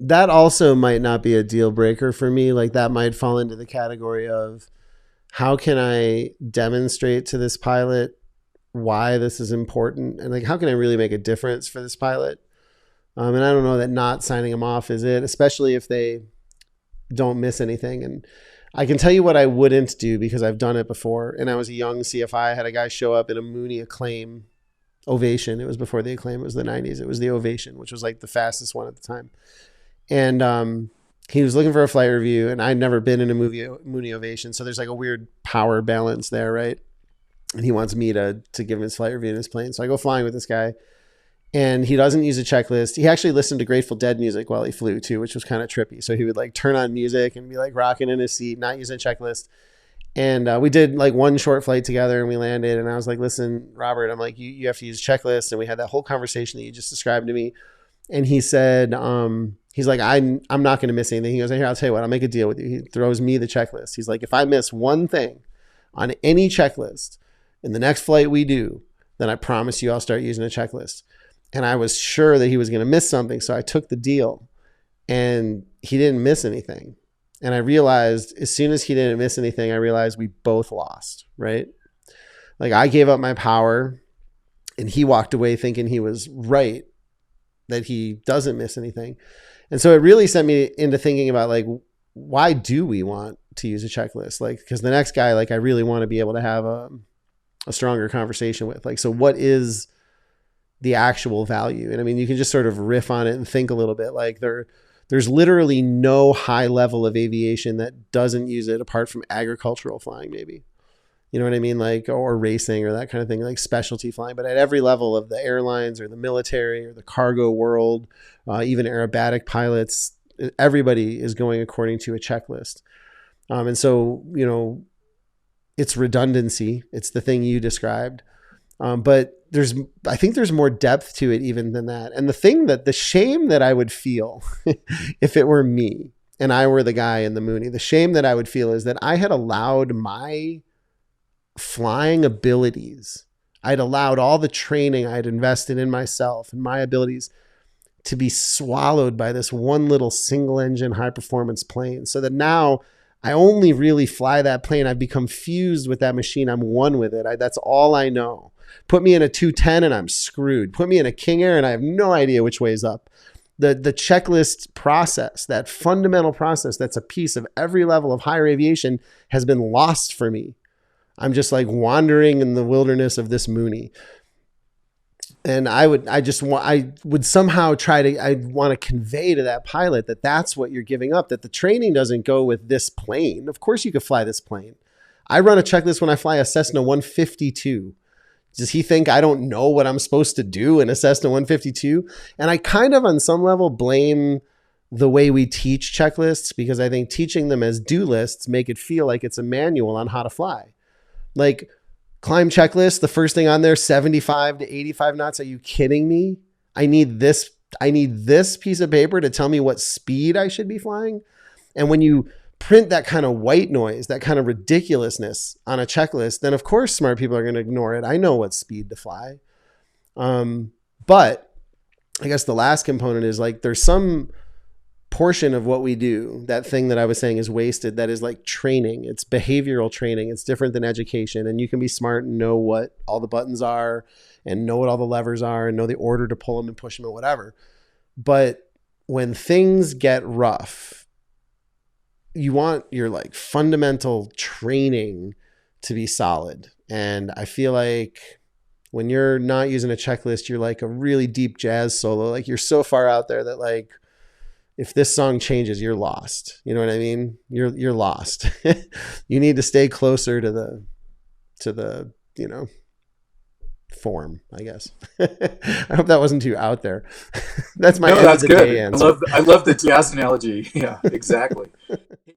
that also might not be a deal breaker for me. Like that might fall into the category of how can I demonstrate to this pilot why this is important? And like, how can I really make a difference for this pilot? And I don't know that not signing them off is it, especially if they don't miss anything. And I can tell you what I wouldn't do because I've done it before. And I was a young CFI. I had a guy show up in a Mooney Acclaim Ovation. It was before the Acclaim. It was the 90s. It was the Ovation, which was like the fastest one at the time. And he was looking for a flight review, and I'd never been in a Mooney Ovation. So there's like a weird power balance there, right? And he wants me to give him his flight review in his plane. So I go flying with this guy, and he doesn't use a checklist. He actually listened to Grateful Dead music while he flew too, which was kind of trippy. So he would like turn on music and be like rocking in his seat, not using a checklist. And we did like one short flight together, and we landed, and I was like, listen, Robert, I'm like, you have to use a checklist. And we had that whole conversation that you just described to me. And he said, he's like, I'm not going to miss anything. He goes, here, I'll tell you what, I'll make a deal with you. He throws me the checklist. He's like, if I miss one thing on any checklist in the next flight we do, then I promise you I'll start using a checklist. And I was sure that he was going to miss something. So I took the deal, and he didn't miss anything. And I realized as soon as he didn't miss anything, I realized we both lost, right? Like I gave up my power, and he walked away thinking he was right, that he doesn't miss anything. And so it really sent me into thinking about like, why do we want to use a checklist? Like, because the next guy, like I really want to be able to have a stronger conversation with. Like, so what is the actual value? And I mean, you can just sort of riff on it and think a little bit. Like there's literally no high level of aviation that doesn't use it apart from agricultural flying, maybe. You know what I mean? Like, or racing or that kind of thing, like specialty flying. But at every level of the airlines or the military or the cargo world, even aerobatic pilots, everybody is going according to a checklist. And so, you know, it's redundancy. It's the thing you described. But I think there's more depth to it even than that. And the shame that I would feel if it were me and I were the guy in the Mooney, the shame that I would feel is that I had allowed my flying abilities, I'd allowed all the training I'd invested in myself and my abilities to be swallowed by this one little single engine high performance plane. So that now I only really fly that plane. I've become fused with that machine. I'm one with it. That's all I know. Put me in a 210 and I'm screwed. Put me in a King Air and I have no idea which way is up. The checklist process, that fundamental process that's a piece of every level of higher aviation, has been lost for me. I'm just like wandering in the wilderness of this Mooney. And I would somehow I want to convey to that pilot that that's what you're giving up, that the training doesn't go with this plane. Of course you could fly this plane. I run a checklist when I fly a Cessna 152. Does he think I don't know what I'm supposed to do in a Cessna 152? And I kind of on some level blame the way we teach checklists, because I think teaching them as do lists make it feel like it's a manual on how to fly. Like climb checklist, the first thing on there, 75 to 85 knots. Are you kidding me? I need this piece of paper to tell me what speed I should be flying. And when you print that kind of white noise, that kind of ridiculousness on a checklist, then of course smart people are going to ignore it. I know what speed to fly. But I guess the last component is like, there's some portion of what we do, that thing that I was saying is wasted, that is like training. It's behavioral training. It's different than education. And you can be smart and know what all the buttons are and know what all the levers are and know the order to pull them and push them and whatever. But when things get rough, you want your like fundamental training to be solid. And I feel like when you're not using a checklist, you're like a really deep jazz solo. Like you're so far out there that like, if this song changes, you're lost. You know what I mean? You're lost. You need to stay closer to the, you know, form, I guess. I hope that wasn't too out there. That's my end of the day answer. I love the jazz analogy. Yeah, exactly.